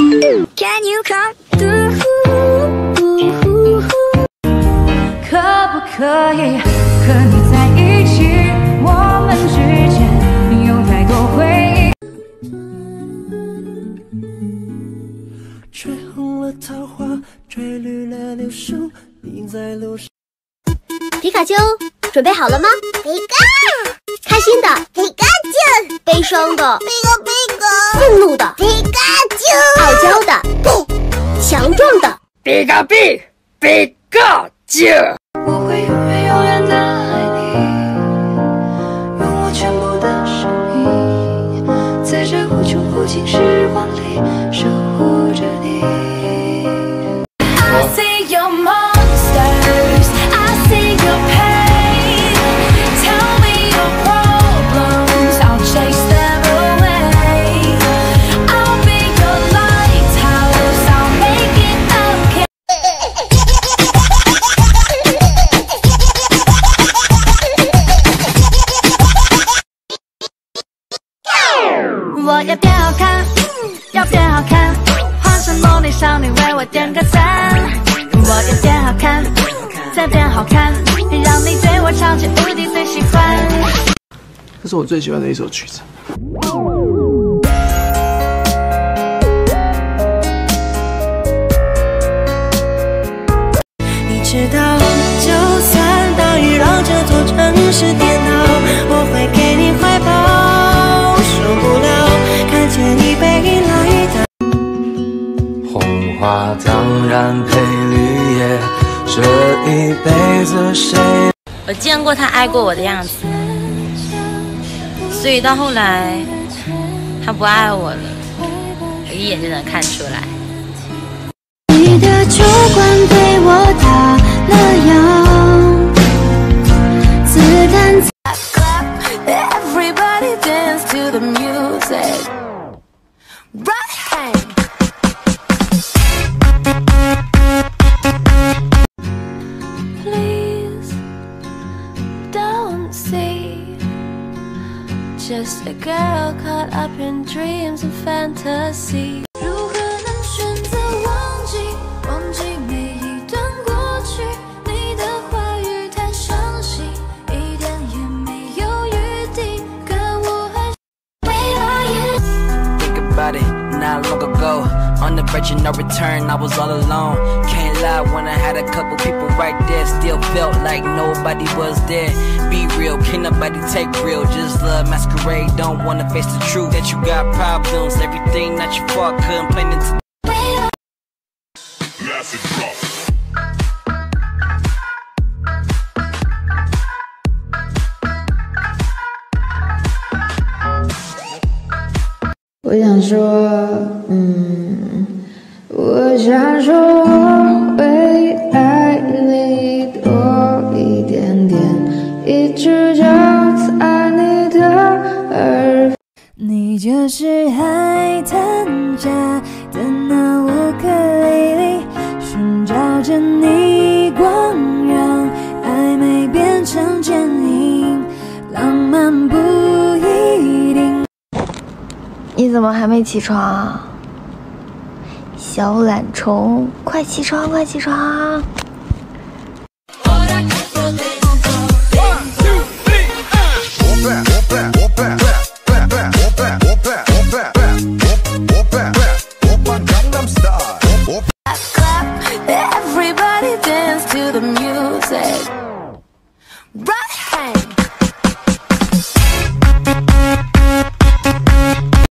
Can you come through？ 可不可以和你在一起？我们之间有太多回忆。吹红了桃花，吹绿了柳树，你在路上。皮卡丘，准备好了吗？皮卡。开心的皮卡丘，悲伤的皮卡，愤怒的皮卡丘，傲娇的强壮的皮卡丘。我会永远的爱你，用我全部的生命，在这无穷无尽时光里守护着你。I see your monsters, I see your pain. Tell me your problems, I'll chase them away. I'll be your lighthouse, I'll make it okay.我要变好看，要变好看，化身萝莉少女为我点个赞。我要变好看，再变好看，让你对我超级无敌最喜欢。这是我最喜欢的一首曲子。你知道，就算大雨让这座城市颠倒，我会给你怀抱，受不了看见你背来的。红花当然配绿叶，这一辈子谁？我见过他爱过我的样子，所以到后来他不爱我了，我一眼就能看出来。你的酒馆被我打了烊，子弹。Everybody dance to the music. Right. Please don't see just a girl caught up in dreams and fantasy. 如何能选择忘记，忘记每一段过去？你的话语太伤心，一点也没有余地。可我还未来也。Think about it, not long ago. On the verge of no return, I was all alone. Can't lie, when I had a couple people right there, still felt like nobody was there. Be real, can't nobody take real. Just love masquerade, don't wanna face the truth that you got problems. Everything not your fault, couldn't plan into. Massive drop. 我想说，我想说我会爱你多一点点，一直就在你的耳。你就是海滩下的那乌克丽丽，寻找着你光，让暧昧变成坚硬，浪漫不一定。你怎么还没起床啊？小懒虫，快起床，快起床！Everybody dance to the music. Right.